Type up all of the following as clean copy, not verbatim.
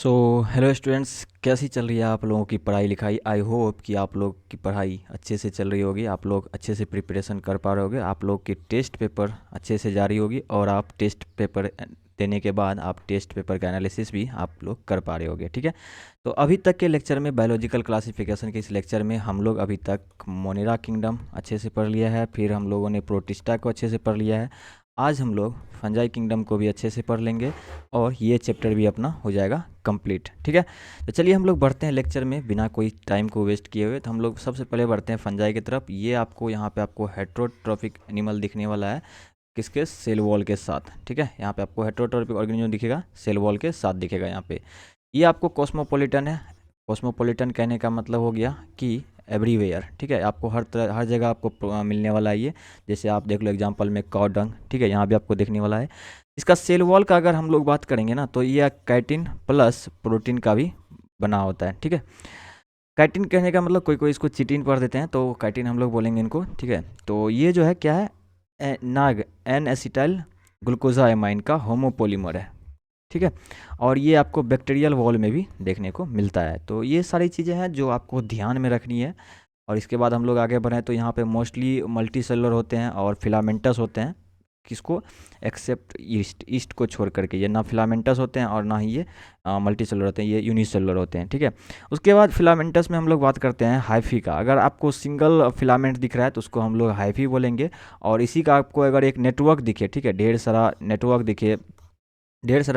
So hello students, कैसी चल रही है आप लोगों की पढ़ाई लिखाई। आई होप कि आप लोग की पढ़ाई अच्छे से चल रही होगी, आप लोग अच्छे से प्रिपरेशन कर पा रहे होगे, आप लोग की टेस्ट पेपर अच्छे से जा रही होगी और आप टेस्ट पेपर देने के बाद आप टेस्ट पेपर का एनालिसिस भी आप लोग कर पा रहे होगे। ठीक है, तो अभी तक के लेक्चर में बायोलॉजिकल क्लासिफिकेशन के इस लेक्चर में हम लोग अभी तक मोनेरा किंगडम अच्छे से पढ़ लिया है, फिर हम लोगों ने प्रोटिस्टा को अच्छे से पढ़ लिया है। आज हम लोग फंजाई किंगडम को भी अच्छे से पढ़ लेंगे और ये चैप्टर भी अपना हो जाएगा कंप्लीट। ठीक है, तो चलिए हम लोग बढ़ते हैं लेक्चर में बिना कोई टाइम को वेस्ट किए हुए। तो हम लोग सबसे पहले बढ़ते हैं फंजाई की तरफ। ये आपको यहाँ पे आपको हेट्रोट्रॉफिक एनिमल दिखने वाला है, किसके? सेल वॉल के साथ। ठीक है, यहाँ पे आपको हेट्रोट्रॉफिक ऑर्गेनिज्म दिखेगा, सेल वॉल के साथ दिखेगा यहाँ पे। ये आपको कॉस्मोपॉलिटन है। कॉस्मोपॉलिटन कहने का मतलब हो गया कि एवरीवेयर। ठीक है, आपको हर तरह हर जगह आपको मिलने वाला है ये। जैसे आप देख लो एग्जांपल में काउ डंग, ठीक है, यहाँ भी आपको देखने वाला है। इसका सेल वॉल का अगर हम लोग बात करेंगे ना, तो ये कैटिन प्लस प्रोटीन का भी बना होता है। ठीक है, कैटिन कहने का मतलब कोई कोई इसको चिटिन पढ़ देते हैं, तो कैटिन हम लोग बोलेंगे इनको। ठीक है, तो ये जो है क्या है? नाग एन एसिटाइल ग्लूकोजामाइन का होमोपोलीमर है। ठीक है, और ये आपको बैक्टीरियल वॉल में भी देखने को मिलता है। तो ये सारी चीज़ें हैं जो आपको ध्यान में रखनी है। और इसके बाद हम लोग आगे बढ़ें तो यहाँ पे मोस्टली मल्टी सेलुलर होते हैं और फिलामेंटस होते हैं। किसको? एक्सेप्ट ईस्ट, ईस्ट को छोड़ करके ये ना फिलामेंटस होते हैं और ना ही ये मल्टी सेलुलर होते हैं, ये यूनिसेलुलर होते हैं। ठीक है, उसके बाद फिलामेंटस में हम लोग बात करते हैं हाइफी का। अगर आपको सिंगल फिलामेंट दिख रहा है तो उसको हम लोग हाइफी बोलेंगे। और इसी का आपको अगर एक नेटवर्क दिखे, ठीक है, ढेर सारा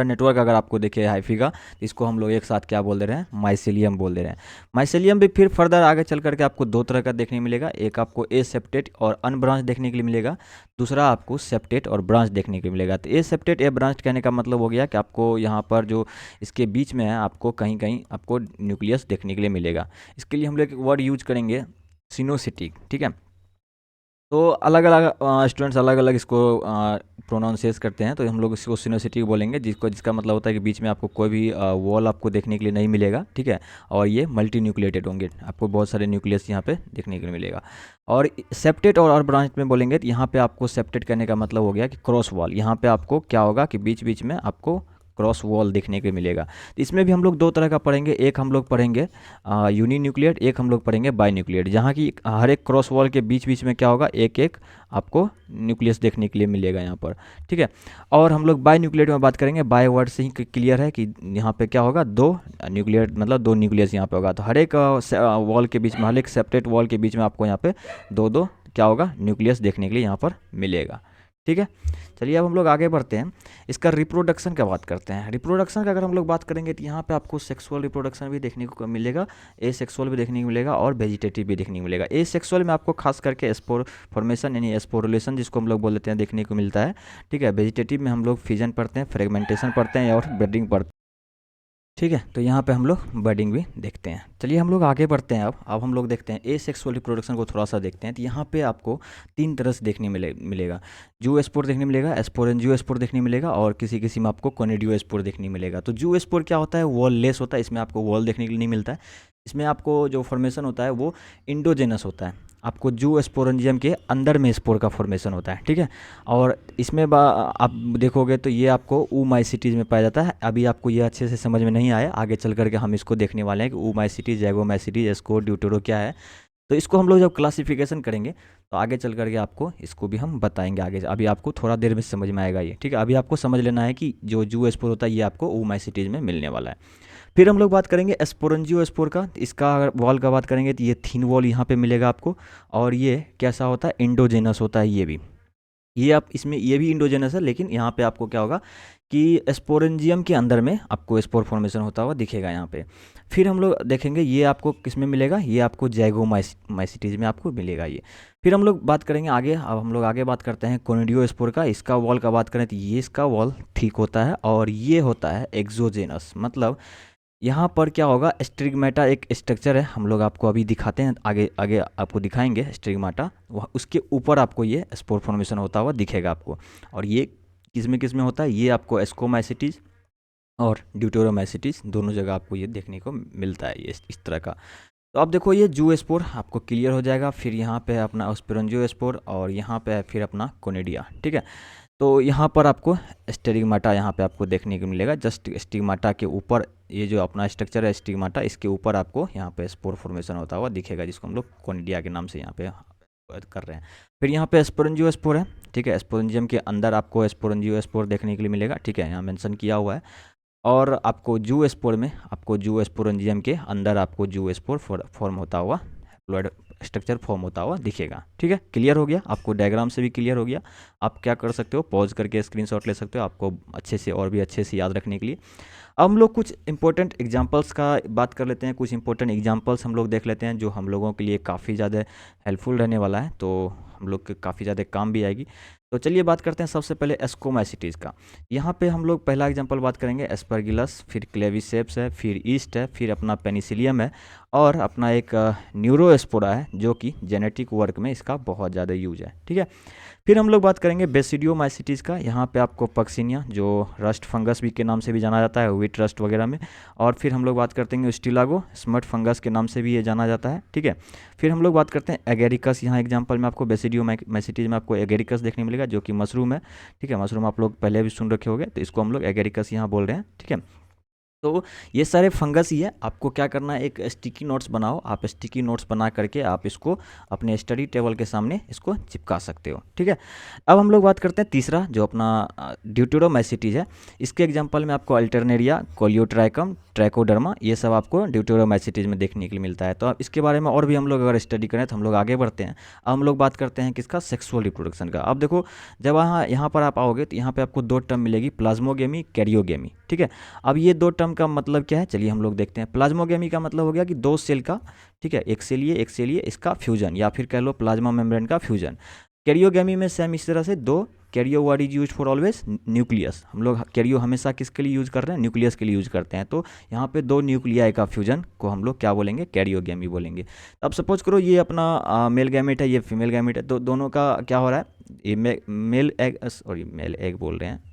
नेटवर्क अगर आपको दिखे हाइफी का, तो इसको हम लोग एक साथ क्या बोल दे रहे हैं? माइसेलियम बोल दे रहे हैं। माइसेलियम भी फिर फर्दर आगे चल करके आपको दो तरह का देखने मिलेगा। एक आपको ए सेप्टेट और अनब्रांच देखने के लिए मिलेगा, दूसरा आपको सेप्टेट और ब्रांच देखने के लिए मिलेगा। तो ए सेप्टेट ए ब्रांच कहने का मतलब हो गया कि आपको यहाँ पर जो इसके बीच में है, आपको कहीं कहीं आपको न्यूक्लियस देखने के लिए मिलेगा। इसके लिए हम लोग एक वर्ड यूज करेंगे, सिनोसिटिक। ठीक है, तो अलग अलग स्टूडेंट्स अलग अलग इसको प्रोनाउंसिएट करते हैं, तो हम लोग इसको सिनोसिटी बोलेंगे, जिसका मतलब होता है कि बीच में आपको कोई भी वॉल आपको देखने के लिए नहीं मिलेगा। ठीक है, और ये मल्टी न्यूक्लिएटेड होंगे, आपको बहुत सारे न्यूक्लियस यहाँ पे देखने के लिए मिलेगा। और सेप्टेट और ब्रांच में बोलेंगे तो यहाँ पे आपको सेप्टेट करने का मतलब हो गया कि क्रॉस वॉल। यहाँ पे आपको क्या होगा कि बीच बीच में आपको क्रॉस वॉल देखने को मिलेगा। तो इसमें भी हम लोग दो तरह का पढ़ेंगे, एक हम लोग पढ़ेंगे यूनी न्यूक्लियर, एक हम लोग पढ़ेंगे बाई न्यूक्लियर, जहाँ की हर एक क्रॉस वॉल के बीच बीच में क्या होगा? एक एक आपको न्यूक्लियस देखने के लिए मिलेगा यहाँ पर। ठीक है, और हम लोग बाई न्यूक्लियर में बात करेंगे। बाय वर्ड से ही क्लियर है कि यहाँ पे क्या होगा? दो न्यूक्लियर, मतलब दो न्यूक्लियस यहाँ पे होगा। तो हर एक वॉल के बीच में, हर एक सेपरेट वॉल के बीच में आपको यहाँ पे दो दो क्या होगा? न्यूक्लियस देखने के लिए यहाँ पर मिलेगा। ठीक है, चलिए अब हम लोग आगे बढ़ते हैं, इसका रिप्रोडक्शन का बात करते हैं। रिप्रोडक्शन का अगर हम लोग बात करेंगे तो यहाँ पे आपको सेक्सुअल रिप्रोडक्शन भी देखने को मिलेगा, ए सेक्सुअल भी देखने को मिलेगा और वेजिटेटिव भी देखने को मिलेगा। ए सेक्सुअल में आपको खास करके स्पोर फॉर्मेशन यानी स्पोरुलेशन जिसको हम लोग बोल देते हैं देखने को मिलता है। ठीक है, वेजिटेटिव में हम लोग फिजन पढ़ते हैं, फ्रेगमेंटेशन पढ़ते हैं और ब्रीडिंग पढ़ते हैं। ठीक है, तो यहाँ पे हम लोग बर्डिंग भी देखते हैं। चलिए हम लोग आगे बढ़ते हैं। अब हम लोग देखते हैं ए सेक्सुअल रिप्रोडक्शन को थोड़ा सा देखते हैं। तो यहाँ पे आपको तीन तरह से देखने मिलेगा। जू स्पोर देखने मिलेगा, स्पोरेंजियो स्पोर देखने मिलेगा और किसी किसी में आपको कोनिडियो स्पोर देखने मिलेगा। तो जू स्पोर क्या होता है? वॉल लेस होता है, इसमें आपको वॉल देखने के लिए नहीं मिलता है। इसमें आपको जो फॉर्मेशन होता है वो इंडोजेनस होता है, आपको जू स्पोरेंजियम के अंदर में स्पोर का फॉर्मेशन होता है। ठीक है, और इसमें आप देखोगे तो ये आपको ऊमाइसिटीज़ में पाया जाता है। अभी आपको ये अच्छे से समझ में नहीं आया, आगे चल करके हम इसको देखने वाले हैं कि ऊमाइसिटीज़, जैगोमाइसिटीज़, एस्को, ड्यूटेरो क्या है। तो इसको हम लोग जब क्लासिफिकेशन करेंगे तो आगे चल करके आपको इसको भी हम बताएंगे आगे। अभी आपको थोड़ा देर में समझ में आएगा ये। ठीक है, अभी आपको समझ लेना है कि जो जू स्पोर होता है ये आपको ऊमाइसिटीज़ में मिलने वाला है। फिर हम लोग बात करेंगे स्पोरेंजियो स्पोर का। इसका अगर वॉल का बात करेंगे तो ये थीन वॉल यहाँ पे मिलेगा आपको, और ये कैसा होता है? इंडोजेनस होता है। ये भी, ये आप इसमें ये भी इंडोजेनस है, लेकिन यहाँ पे आपको क्या होगा कि स्पोरेंजियम के अंदर में आपको स्पोर फॉर्मेशन होता हुआ दिखेगा यहाँ पे। फिर हम लोग देखेंगे ये आपको किस में मिलेगा? ये आपको जैगोमाइसिटीज में आपको मिलेगा ये। फिर हम लोग बात करेंगे आगे। अब हम लोग आगे बात करते हैं कोनिडियो स्पोर का। इसका वॉल का बात करें तो ये इसका वॉल थिक होता है और ये होता है एक्सोजेनस। मतलब यहाँ पर क्या होगा? स्ट्रिगमेटा एक स्ट्रक्चर है, हम लोग आपको अभी दिखाते हैं, आगे आगे आपको दिखाएंगे स्ट्रिगमाटा। वह उसके ऊपर आपको ये स्पोर फॉर्मेशन होता हुआ दिखेगा आपको। और ये किस में होता है? ये आपको एस्कोमाइसिटीज़ और ड्यूटेरोमाइसिटीज़ दोनों जगह आपको ये देखने को मिलता है, ये इस तरह का। तो अब देखो ये जू स्पोर आपको क्लियर हो जाएगा। फिर यहाँ पे अपना स्पोरेंजियो स्पोर और यहाँ पे फिर अपना कोनिडिया। ठीक है, तो यहाँ पर आपको स्टिग्माटा यहाँ पे आपको देखने को मिलेगा। जस्ट स्टिग्माटा के ऊपर ये जो अपना स्ट्रक्चर है स्टिग्माटा, इसके ऊपर आपको यहाँ पे स्पोर फॉर्मेशन होता हुआ दिखेगा, जिसको हम लोग कोनिडिया के नाम से यहाँ पे कर रहे हैं। फिर यहाँ पे स्पोरेंजियोस्पोर है, ठीक है। स्पोरेंजियम के अंदर आपको स्पोरेंजियोस्पोर देखने के लिए मिलेगा, ठीक है, यहाँ मेंशन किया हुआ है। और आपको जूस्पोर में आपको जूस्पोरेंजियम के अंदर आपको जूस्पोर फॉर्म होता हुआ हैप्लॉइड स्ट्रक्चर फॉर्म होता हुआ दिखेगा, ठीक है। क्लियर हो गया, आपको डायग्राम से भी क्लियर हो गया। आप क्या कर सकते हो, पॉज करके स्क्रीनशॉट ले सकते हो, आपको अच्छे से और भी अच्छे से याद रखने के लिए। अब हम लोग कुछ इंपॉर्टेंट एग्जांपल्स का बात कर लेते हैं। कुछ इंपॉर्टेंट एग्जांपल्स हम लोग देख लेते हैं जो हम लोगों के लिए काफ़ी ज़्यादा हेल्पफुल रहने वाला है, तो हम लोग के काफ़ी ज़्यादा काम भी आएगी। तो चलिए बात करते हैं सबसे पहले एस्कोमाइसिटीज़ का। यहाँ पे हम लोग पहला एग्जांपल बात करेंगे एस्परगिलस, फिर क्लेविसेप्स है, फिर ईस्ट है, फिर अपना पेनिसिलियम है, और अपना एक न्यूरोस्पोरा है जो कि जेनेटिक वर्क में इसका बहुत ज़्यादा यूज है, ठीक है। फिर हम लोग बात करेंगे बेसिडियोमाइसिटीज़ का। यहाँ पे आपको पक्सिनिया जो रस्ट फंगस भी के नाम से भी जाना जाता है, व्हीट रस्ट वगैरह में। और फिर हम लोग बात करते हैं स्टिलागो, स्मट फंगस के नाम से भी ये जाना जाता है, ठीक है। फिर हम लोग बात करते हैं एगेरिकस। यहाँ एग्जांपल में आपको बेसिडियोमाइसिटीज़ में आपको एगेरिकस देखने मिलेगा जो कि मशरूम है, ठीक है। मशरूम आप लोग पहले भी सुन रखे होंगे, तो इसको हम लोग एगेरिकस यहाँ बोल रहे हैं, ठीक है। तो ये सारे फंगस ही है। आपको क्या करना है, एक स्टिकी नोट्स बनाओ। आप स्टिकी नोट्स बना करके आप इसको अपने स्टडी टेबल के सामने इसको चिपका सकते हो, ठीक है। अब हम लोग बात करते हैं तीसरा जो अपना ड्यूटेरोमाइसिटीज है। इसके एग्जांपल में आपको अल्टरनेरिया, कोलियोट्राइकम, ट्रैकोडर्मा, ये सब आपको ड्यूटेरोमाइसिटीज में देखने के लिए मिलता है। तो अब इसके बारे में और भी हम लोग अगर स्टडी करें तो हम लोग आगे बढ़ते हैं। अब हम लोग बात करते हैं किसका, सेक्सुअल रिप्रोडक्शन का। अब देखो जब यहाँ पर आप आओगे तो यहाँ पे आपको दो टर्म मिलेगी, प्लाज्मोगेमी, कैरियोगेमी, ठीक है। अब ये दो टर्म का मतलब क्या है, चलिए हम लोग देखते हैं। प्लाज्मोगेमी का मतलब हो गया कि दो सेल का, ठीक है, एक से लिए इसका फ्यूजन, या फिर कह लो प्लाज्मा मेम्ब्रेन का फ्यूजन। कैरियोगेमी में सेम इस तरह से दो, Cairo word is use for always nucleus. हम लोग कैरियो हमेशा किसके लिए यूज कर रहे हैं, न्यूक्लियस के लिए यूज करते हैं। तो यहाँ पे दो न्यूक्लियाई का फ्यूजन को हम लोग क्या बोलेंगे, कैरियोगेमी बोलेंगे। अब सपोज करो ये अपना मेल गैमेट है, ये फीमेल गैमेट है, तो दोनों का क्या हो रहा है, ये male egg, sorry male egg बोल रहे हैं,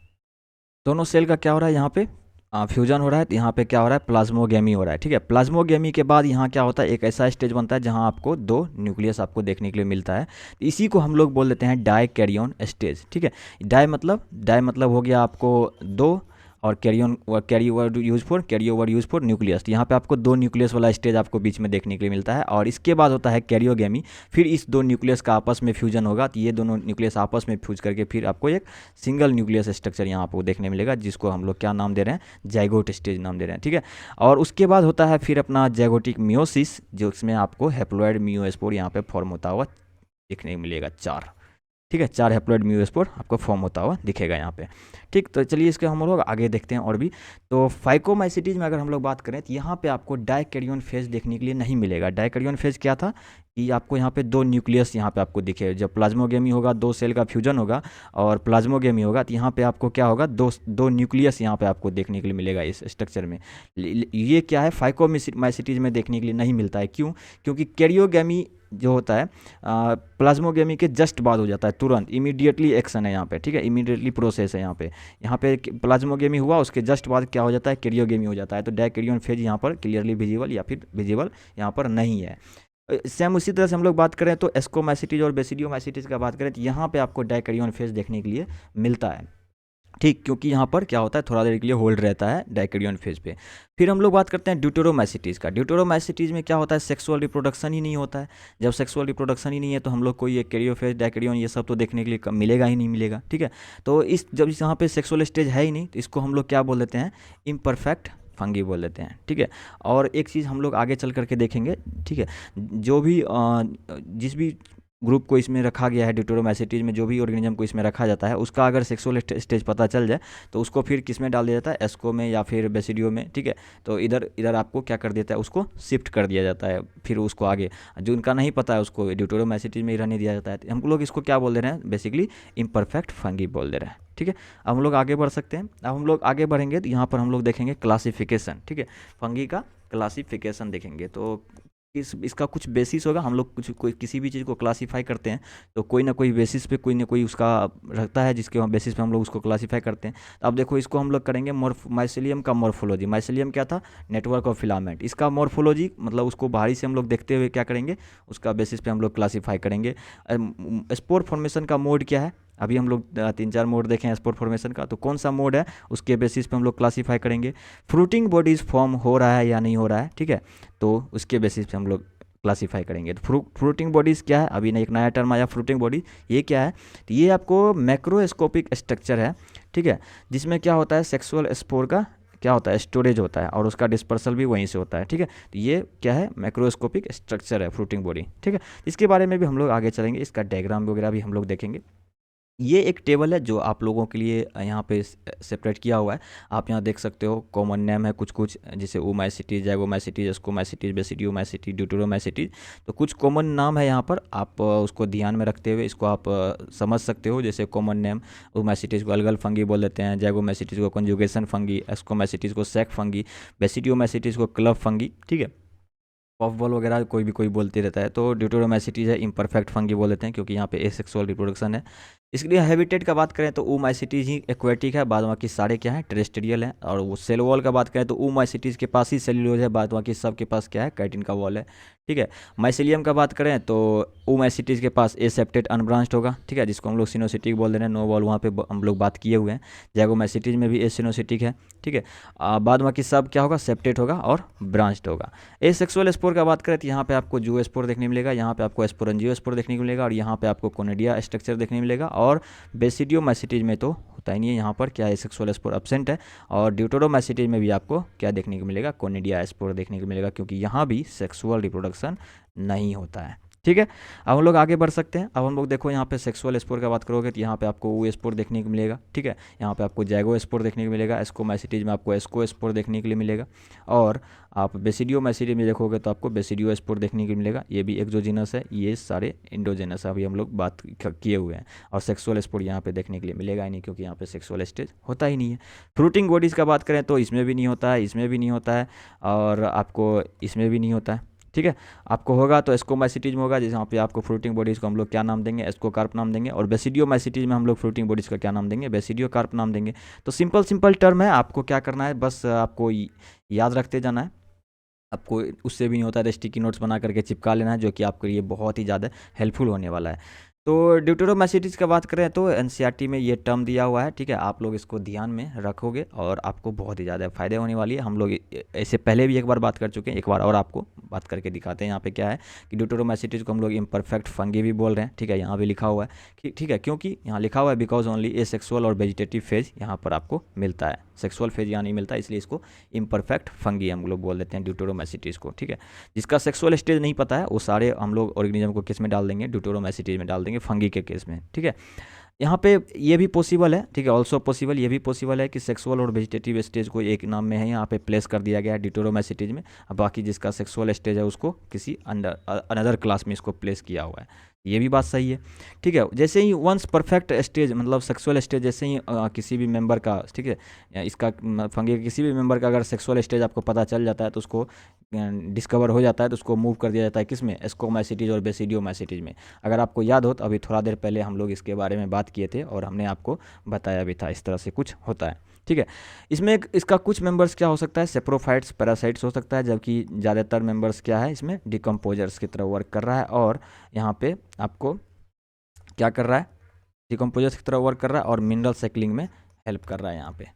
दोनों सेल का क्या हो रहा है, यहाँ पे फ्यूजन हो रहा है। तो यहाँ पे क्या हो रहा है, प्लाज्मोगेमी हो रहा है, ठीक है। प्लाज्मोगेमी के बाद यहाँ क्या होता है, एक ऐसा स्टेज बनता है जहाँ आपको दो न्यूक्लियस आपको देखने के लिए मिलता है। तो इसी को हम लोग बोल देते हैं डाइकैरियन स्टेज, ठीक है। डाई मतलब हो गया आपको दो, और Cairo word use for nucleus. तो यहाँ पे आपको दो न्यूक्लियस वाला स्टेज आपको बीच में देखने के लिए मिलता है। और इसके बाद होता है कैरियोगेमी, फिर इस दो न्यूक्लियस का आपस में फ्यूजन होगा। तो ये दोनों न्यूक्लियस आपस में फ्यूज करके फिर आपको एक सिंगल न्यूक्लियस स्ट्रक्चर यहाँ आपको देखने मिलेगा, जिसको हम लोग क्या नाम दे रहे हैं, जाइगोट स्टेज नाम दे रहे हैं, ठीक है। और उसके बाद होता है फिर अपना जाइगोटिक मियोसिस, जो इसमें आपको हैप्लॉइड मियोस्पोर यहाँ पे फॉर्म होता हुआ देखने को मिलेगा, चार, ठीक है। चार हैप्लॉइड मियोस्पोर आपको फॉर्म होता हुआ दिखेगा यहाँ पे, ठीक। तो चलिए इसके हम लोग आगे देखते हैं और भी। तो फाइकोमाइसिटीज में अगर हम लोग बात करें तो यहाँ पे आपको डाइकैरियन फेज देखने के लिए नहीं मिलेगा। डाइकैरियन फेज क्या था कि आपको यहाँ पे दो न्यूक्लियस यहाँ पे आपको दिखे। जब प्लाज्मोगेमी होगा, दो सेल का फ्यूजन होगा, और प्लाज्मोगेमी होगा, तो यहाँ पे आपको क्या होगा, दो न्यूक्लियस यहाँ पे आपको देखने के लिए मिलेगा इस स्ट्रक्चर में। ये क्या है, फाइकोमाइसिटीज में देखने के लिए नहीं मिलता है। क्यों, क्योंकि कैरियोगेमी जो होता है प्लाज्मोगेमी के जस्ट बाद हो जाता है, तुरंत इमीडिएटली एक्शन है यहाँ पे, ठीक है, इमीडिएटली प्रोसेस है यहाँ पे प्लाज्मोगेमी हुआ, उसके जस्ट बाद क्या हो जाता है, कैरियोगेमी हो जाता है। तो डाइकैरियन फेज यहाँ पर क्लियरली विजिबल या फिर विजिबल यहाँ पर नहीं है। सेम उसी तरह से हम लोग बात करें तो एस्कोमाइसिटीज और बेसिडियोमाइसिटीज का बात करें तो यहाँ पे आपको डाइकैरियन फेज देखने के लिए मिलता है, ठीक, क्योंकि यहाँ पर क्या होता है, थोड़ा देर के लिए होल्ड रहता है डाइकैरियन फेज पे। फिर हम लोग बात करते हैं ड्यूटेरोमाइसिटीज का। ड्यूटेरोमाइसिटीज में क्या होता है, सेक्सुअल रिप्रोडक्शन ही नहीं होता है। जब सेक्सुअल रिप्रोडक्शन ही नहीं है तो हम लोग को ये कैरियोफेज, डाइकैरियन ये सब तो देखने के लिए मिलेगा ही नहीं मिलेगा, ठीक है। तो जब यहाँ पे सेक्सुअल स्टेज है ही नहीं, तो इसको हम लोग क्या बोल देते हैं, इम्परफेक्ट फंगी बोल देते हैं, ठीक है। और एक चीज़ हम लोग आगे चल करके देखेंगे, ठीक है, जो भी जिस भी ग्रुप को इसमें रखा गया है ड्यूटेरोमाइसिटीज में, जो भी ऑर्गेनिज्म को इसमें रखा जाता है, उसका अगर सेक्सुअल स्टेज पता चल जाए तो उसको फिर किस में डाल दिया जाता है, एस्को में या फिर बेसिडियो में, ठीक है। तो इधर आपको क्या कर देता है, उसको शिफ्ट कर दिया जाता है। फिर उसको आगे जो उनका नहीं पता है उसको ड्यूटेरोमाइसिटीज में ही रहने दिया जाता है। हम लोग इसको क्या बोल दे रहे हैं, बेसिकली इम्परफेक्ट फंगी बोल दे रहे हैं, ठीक है। अब हम लोग आगे बढ़ सकते हैं। अब हम लोग आगे बढ़ेंगे तो यहाँ पर हम लोग देखेंगे क्लासिफिकेशन, ठीक है, फंगी का क्लासिफिकेशन देखेंगे। तो इसका कुछ बेसिस होगा। हम लोग कोई किसी भी चीज़ को क्लासीफाई करते हैं तो कोई ना कोई बेसिस पे कोई ना कोई उसका रहता है, जिसके बेसिस पे हम लोग उसको क्लासीफाई करते हैं। तो अब देखो इसको हम लोग करेंगे माइसेलियम का मॉर्फोलॉजी। माइसेलियम क्या था, नेटवर्क ऑफ फिलामेंट। इसका मॉर्फोलॉजी मतलब उसको बाहरी से हम लोग देखते हुए क्या करेंगे, उसका बेसिस पे हम लोग क्लासीफाई करेंगे। स्पोर फॉर्मेशन का मोड क्या है, अभी हम लोग 3-4 मोड देखें स्पोर फॉर्मेशन का, तो कौन सा मोड है उसके बेसिस पे हम लोग क्लासीफाई करेंगे। फ्रूटिंग बॉडीज फॉर्म हो रहा है या नहीं हो रहा है, ठीक है, तो उसके बेसिस पे हम लोग क्लासीफाई करेंगे। तो फ्रूटिंग बॉडीज़ क्या है, अभी एक नया टर्म आया फ्रूटिंग बॉडी, ये क्या है, तो ये आपको मैक्रोस्कोपिक स्ट्रक्चर है, ठीक है, जिसमें क्या होता है सेक्सुअल स्पोर का क्या होता है स्टोरेज होता है और उसका डिस्पर्सल भी वहीं से होता है, ठीक है। तो ये क्या है मैक्रोस्कोपिक स्ट्रक्चर है फ्रूटिंग बॉडी, ठीक है। इसके बारे में भी हम लोग आगे चलेंगे, इसका डायग्राम वगैरह भी हम लोग देखेंगे। ये एक टेबल है जो आप लोगों के लिए यहाँ पे सेपरेट किया हुआ है। आप यहाँ देख सकते हो कॉमन नेम है कुछ कुछ, जैसे ओमाइसिटीज, जैगोमाइसिटीज, एस्कोमाइसिटीज, बेसिडियोमाइसिटीज, ड्यूटेरोमाइसिटीज। तो कुछ कॉमन नाम है यहाँ पर, आप उसको ध्यान में रखते हुए इसको आप समझ सकते हो। जैसे कॉमन नेम ओमाइसिटीज को अलगल फंगी बोल देते हैं, जैगोमाइसिटीज को कंजुगेशन फंगी, एस्कोमाइसिटीज को सैक फंगी, बेसिडियोमाइसिटीज को क्लब फंगी, ठीक है। पफ बॉल वगैरह कोई भी बोलते रहता है। तो ड्यूटेरोमाइसिटीज है इम्परफेक्ट फंगी बोल देते हैं क्योंकि यहाँ पे एसेक्सुअल रिप्रोडक्शन है। इसके लिए हैबिटेट का बात करें तो ओमाइसिटीज ही एक्वेटिक है, बाद बाकी सारे क्या है टेरेस्ट्रियल है। और वो सेल वॉल का बात करें तो ओमाइसिटीज के पास ही सेल्यूलोज है, बाद बाकी सब के पास क्या है काइटिन का वॉल है, ठीक है। माइसिलियम का बात करें तो ओमाइसिटीज के पास एसेप्टेड अनब्रांच्ड होगा, ठीक है, जिसको हम लोग सिनोसिटिक बोल दे रहे हैं, नो वॉल वहाँ पे हम लोग बात किए हुए हैं। जैगोमाइसिटीज में भी एसिनोसिटिक है, ठीक है। बाद बाकी सब क्या होगा सेप्टेड होगा और ब्रांच्ड होगा। एसेक्सुअल स्पोर का बात करें तो यहाँ पे आपको जूओ स्पोर देखने मिलेगा, यहाँ पे आपको स्पोरेंजियो स्पोर देखने को मिलेगा और यहाँ पे आपको कोनिडिया स्ट्रक्चर देखने मिलेगा। और बेसिडियोमाइसिटीज में तो होता ही नहीं है, यहाँ पर क्या है सेक्सुअल स्पोर एब्सेंट है। और ड्यूटेरोमाइसिटीज में भी आपको क्या देखने को मिलेगा कोनिडिया स्पोर देखने को मिलेगा, क्योंकि यहाँ भी सेक्सुअल रिप्रोडक्शन नहीं होता है, ठीक है। अब हम लोग आगे बढ़ सकते हैं। अब हम लोग देखो यहाँ पे सेक्सुअल स्पोर का बात करोगे तो यहाँ पे आपको ओ स्पोर देखने को मिलेगा, ठीक है। यहाँ पे आपको जैगो स्पोर देखने को मिलेगा, एस्कोमाइसिटीज में आपको एस्को स्पोर देखने के लिए मिलेगा। और आप बेसिडियोमाइसिटीज में देखोगे तो आपको बेसिडियो स्पोर देखने को मिलेगा, ये भी एक्सोजीनस है, ये सारे इंडोजेनस है, अभी हम लोग बात किए हुए हैं। और सेक्सुअल स्पोर यहाँ पे देखने के लिए मिलेगा ही नहीं, क्योंकि यहाँ पे सेक्सुअल स्टेज होता ही नहीं है। फ्रूटिंग बॉडीज़ का बात करें तो इसमें भी नहीं होता है, इसमें भी नहीं होता है और आपको इसमें भी नहीं होता है, ठीक है। आपको होगा तो एस्कोमाइसिटीज में होगा, जहाँ पे आपको फ्रूटिंग बॉडीज़ को हम लोग क्या नाम देंगे एस्कोकार्प नाम देंगे। और बेसिडियोमाइसिटीज में हम लोग फ्रूटिंग बॉडीज़ का क्या नाम देंगे बेसिडियोकार्प नाम देंगे। तो सिंपल टर्म है, आपको क्या करना है बस आपको याद रखते जाना है। आपको उससे भी नहीं होता है स्टिकी नोट्स बना करके चिपका लेना है, जो कि आपके लिए बहुत ही ज़्यादा हेल्पफुल होने वाला है। तो ड्यूटेरोमाइसिटीज का बात करें तो एनसीईआरटी में ये टर्म दिया हुआ है, ठीक है। आप लोग इसको ध्यान में रखोगे और आपको बहुत ही ज़्यादा फ़ायदे होने वाली है। हम लोग ऐसे पहले भी एक बार बात कर चुके हैं, एक बार और आपको बात करके दिखाते हैं। यहाँ पे क्या है कि ड्यूटेरोमाइसिटीज को हम लोग इम्परफेक्ट फंगी भी बोल रहे हैं, ठीक है। यहाँ भी लिखा हुआ है कि ठीक है, क्योंकि यहाँ लिखा हुआ है बिकॉज ओनली ए सेक्सुअल और वेजिटेटिव फेज यहाँ पर आपको मिलता है, सेक्सुअल फेज यहाँ नहीं मिलता, इसलिए इसको इम्परफेक्ट फंगी हम लोग बोल देते हैं ड्यूटेरोमाइसिटीज को, ठीक है। जिसका सेक्सुअल स्टेज नहीं पता है वो सारे हम लोग ऑर्गेनिज्म को किस में डाल देंगे ड्यूटेरोमाइसिटीज में डाल देंगे फंगी के केस में, ठीक है। यहाँ पे ये भी पॉसिबल है, ठीक है, ऑल्सो पॉसिबल, ये भी पॉसिबल है कि सेक्सुअल और वेजिटेटिव स्टेज को एक नाम में है यहाँ पे प्लेस कर दिया गया है ड्यूटेरोमाइसिटीज में। अब बाकी जिसका सेक्सुअल स्टेज है उसको किसी अनदर क्लास में इसको प्लेस किया हुआ है, ये भी बात सही है, ठीक है। जैसे ही वंस परफेक्ट स्टेज मतलब सेक्सुअल स्टेज जैसे ही किसी भी मेंबर का, ठीक है, इसका फंगी के किसी भी मेंबर का अगर सेक्सुअल स्टेज आपको पता चल जाता है तो उसको डिस्कवर हो जाता है तो उसको मूव कर दिया जाता है किस में एस्कोमाइसिटीज और बेसिडियोमाइसिटीज में। अगर आपको याद हो तो अभी थोड़ा देर पहले हम लोग इसके बारे में बात किए थे और हमने आपको बताया भी था इस तरह से कुछ होता है, ठीक है। इसमें इसका कुछ मेंबर्स क्या हो सकता है सेप्रोफाइट्स पैरासाइट्स हो सकता है, जबकि ज़्यादातर मेंबर्स क्या है इसमें डिकम्पोजर्स की तरह वर्क कर रहा है। और यहाँ पे आपको क्या कर रहा है डिकम्पोजर्स की तरह वर्क कर रहा है और मिनरल साइक्लिंग में हेल्प कर रहा है यहाँ पे,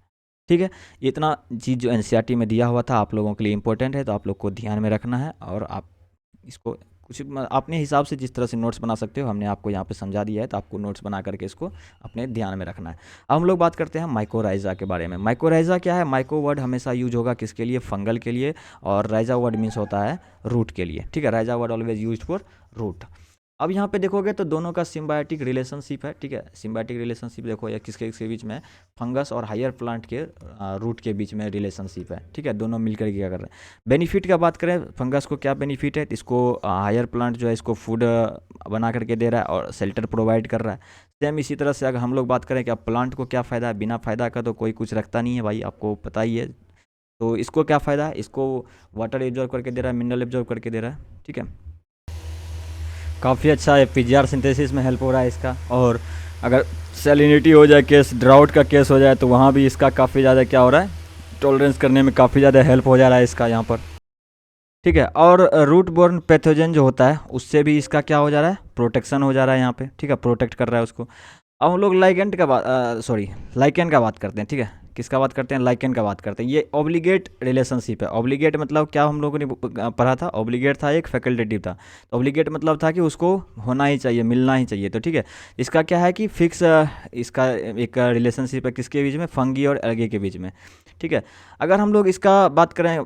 ठीक है। ये इतना चीज़ जो एनसीईआरटी में दिया हुआ था आप लोगों के लिए इंपॉर्टेंट है, तो आप लोग को ध्यान में रखना है और आप इसको कुछ अपने हिसाब से जिस तरह से नोट्स बना सकते हो हमने आपको यहाँ पे समझा दिया है, तो आपको नोट्स बना करके इसको अपने ध्यान में रखना है। अब हम लोग बात करते हैं माइकोराइजा के बारे में। माइकोराइजा क्या है, माइको वर्ड हमेशा यूज होगा किसके लिए फंगल के लिए, और राइजा वर्ड मीन्स होता है रूट के लिए, ठीक है। Rhiza word always use for root. अब यहाँ पे देखोगे तो दोनों का सिम्बायोटिक रिलेशनशिप है, ठीक है। सिम्बायोटिक रिलेशनशिप देखो या किसके बीच में फंगस और हायर प्लांट के रूट के बीच में रिलेशनशिप है, ठीक है। दोनों मिलकर क्या कर रहे हैं। बेनिफिट का बात करें फंगस को क्या बेनिफिट है, इसको हायर प्लांट जो है इसको फूड बना करके दे रहा है और शेल्टर प्रोवाइड कर रहा है। सेम इसी तरह से अगर हम लोग बात करें कि अब प्लांट को क्या फ़ायदा है, बिना फ़ायदा का तो कोई कुछ रखता नहीं है भाई, आपको पता ही है। तो इसको क्या फ़ायदा है, इसको वाटर एब्जॉर्ब करके दे रहा है, मिनरल एब्जॉर्ब करके दे रहा है, ठीक है। काफ़ी अच्छा है, पीजीआर सिंथेसिस में हेल्प हो रहा है इसका। और अगर सैलिनिटी हो जाए केस, ड्राउट का केस हो जाए तो वहाँ भी इसका काफ़ी ज़्यादा क्या हो रहा है टॉलरेंस करने में काफ़ी ज़्यादा हेल्प हो जा रहा है इसका यहाँ पर, ठीक है। और रूट बोर्न पैथोजन जो होता है उससे भी इसका क्या हो जा रहा है प्रोटेक्शन हो जा रहा है यहाँ पे, ठीक है, प्रोटेक्ट कर रहा है उसको। अब हम लोग लाइकेंट का बात सॉरी लाइकेन का बात करते हैं, ठीक है। किसका बात करते हैं? लाइकेन का बात करते हैं। ये ऑब्लिगेट रिलेशनशिप है। ऑब्लिगेट मतलब क्या हम लोगों ने पढ़ा था? ऑब्लिगेट था एक फैकल्टेटिव था। तो ऑब्लिगेट मतलब था कि उसको होना ही चाहिए, मिलना ही चाहिए। तो ठीक है, इसका क्या है कि फिक्स इसका एक रिलेशनशिप है किसके बीच में? फंगी और एल्गे के बीच में, ठीक है। अगर हम लोग इसका बात करें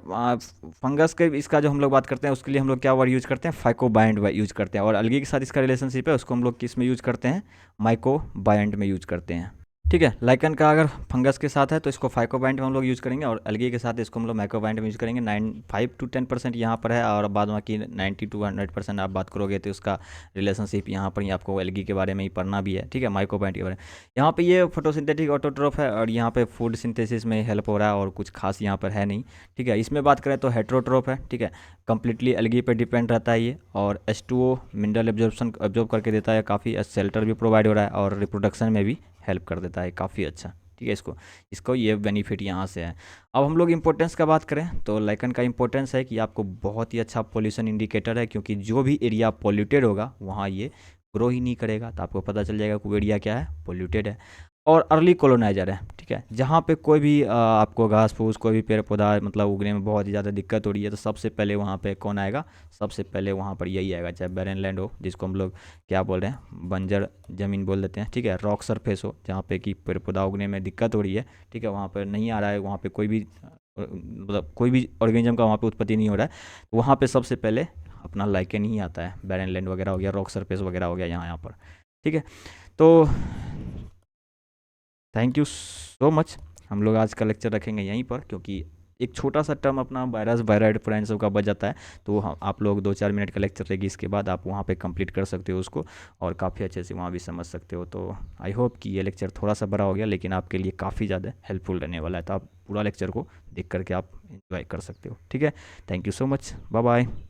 फंगस के, इसका जो हम लोग बात करते हैं उसके लिए हम लोग क्या वर्ड यूज़ करते हैं? फाइकोबाइंड यूज़ करते हैं। और अलगी के साथ इसका रिलेशनशिप है उसको हम लोग किस में यूज़ करते हैं? माइकोबाइंड में यूज़ करते हैं, ठीक है। लाइकन का अगर फंगस के साथ है तो इसको फाइकोबाइंड में हम लोग यूज़ करेंगे, और अलगी के साथ इसको हम लोग माइकोबाइंड में यूज़ करेंगे। 5 to 10% यहाँ पर है, और बाद बाकी 90 to 100% आप बात करोगे तो उसका रिलेशनशिप यहाँ पर ही आपको अलगी के बारे में ही पढ़ना भी है, ठीक है, माइकोबाइंड के बारे में। यहाँ पे ये फोटोसिंथेटिक ऑटोट्रोफ है, और यहाँ पे फूड सिंथेसिस में हेल्प हो रहा है, और कुछ खास यहाँ पर है नहीं, ठीक है। इसमें बात करें तो हेट्रोट्रोफ है, ठीक है, कम्प्लीटली अलगी पे डिपेंड रहता है ये, और H2O मिनरल एब्जॉर्ब करके देता है काफ़ी, शेल्टर भी प्रोवाइड हो रहा है, और रिप्रोडक्शन में भी हेल्प कर देता है काफ़ी अच्छा, ठीक है। इसको इसको ये बेनिफिट यहाँ से है। अब हम लोग इंपॉर्टेंस का बात करें तो लाइकन का इंपॉर्टेंस है कि आपको बहुत ही अच्छा पोल्यूशन इंडिकेटर है, क्योंकि जो भी एरिया पॉल्यूटेड होगा वहाँ ये ग्रो ही नहीं करेगा। तो आपको पता चल जाएगा कि वो एरिया क्या है? पॉल्यूटेड है। और अर्ली कॉलोनाइजर है, ठीक है, जहाँ पे कोई भी आपको घास फूस कोई भी पेड़ पौधा मतलब उगने में बहुत ही ज़्यादा दिक्कत हो रही है, तो सबसे पहले वहाँ पे कौन आएगा? सबसे पहले वहाँ पर यही आएगा, चाहे बैरन लैंड हो, जिसको हम लोग क्या बोल रहे हैं? बंजर ज़मीन बोल देते हैं, ठीक है। रॉक सरफेस हो जहाँ पे कि पेड़ पौधा उगने में दिक्कत हो रही है, ठीक है, वहाँ पर नहीं आ रहा है, वहाँ पे कोई भी मतलब कोई भी ऑर्गेनिज्म का वहाँ पे उत्पत्ति नहीं हो रहा है, तो वहाँ पे सबसे पहले अपना लाइकेन ही आता है। बैरन लैंड वगैरह हो गया, रॉक सरफेस वगैरह हो गया यहाँ पर, ठीक है। तो थैंक यू सो मच। हम लोग आज का लेक्चर रखेंगे यहीं पर, क्योंकि एक छोटा सा टर्म अपना वायरस वायराइड फ्रेंड सब का बच जाता है, तो हम आप लोग 2-4 मिनट का लेक्चर रहेगी, इसके बाद आप वहाँ पे कंप्लीट कर सकते हो उसको, और काफ़ी अच्छे से वहाँ भी समझ सकते हो। तो आई होप कि ये लेक्चर थोड़ा सा बड़ा हो गया, लेकिन आपके लिए काफ़ी ज़्यादा हेल्पफुल रहने वाला है। तो आप पूरा लेक्चर को देख करके आप इंजॉय कर सकते हो, ठीक है। Thank you so much, bye bye.